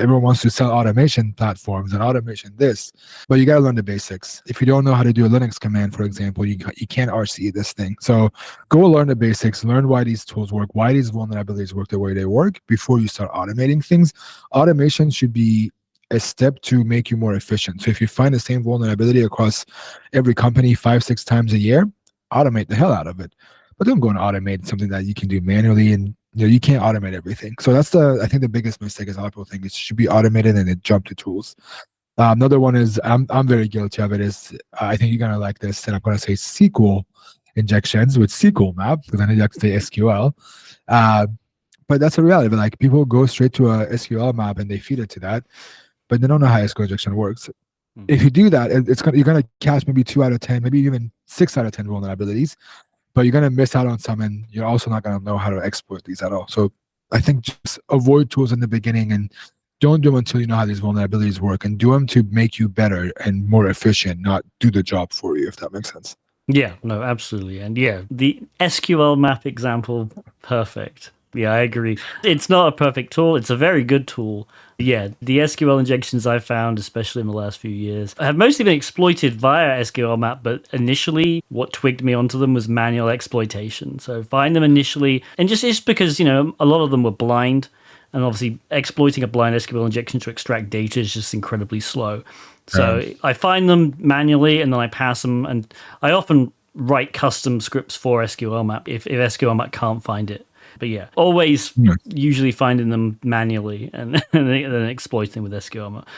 everyone wants to sell automation platforms and automation this, but you got to learn the basics. If you don't know how to do a Linux command, for example, you can't RC this thing. So go learn the basics, learn why these tools work, why these vulnerabilities work the way they work before you start automating things. Automation should be a step to make you more efficient. So if you find the same vulnerability across every company 5-6 times a year, automate the hell out of it. But don't go and automate something that you can do manually, and you can't automate everything. So that's I think the biggest mistake is a lot of people think it should be automated and then jump to tools. Another one is I'm very guilty of it. Is I think you're gonna like this, and I'm gonna say SQL injections with SQL map because I know you have to say SQL. Uh, but that's a reality. But like people go straight to a SQL map and they feed it to that, but they don't know how SQL injection works. If you do that, you're gonna catch maybe 2 out of 10, maybe even 6 out of 10 vulnerabilities, but you're gonna miss out on some, and you're also not gonna know how to exploit these at all. So I think just avoid tools in the beginning and don't do them until you know how these vulnerabilities work, and do them to make you better and more efficient, not do the job for you, if that makes sense. Yeah, no, absolutely. And yeah, the SQL map example, perfect. Yeah, I agree. It's not a perfect tool. It's a very good tool. Yeah, the SQL injections I've found, especially in the last few years, have mostly been exploited via SQL map, but initially what twigged me onto them was manual exploitation. So find them initially, and just because, a lot of them were blind, and obviously exploiting a blind SQL injection to extract data is just incredibly slow. So I find them manually and then I pass them, and I often write custom scripts for SQL map if SQL map can't find it. But yeah, always usually finding them manually and then exploiting with SQL map.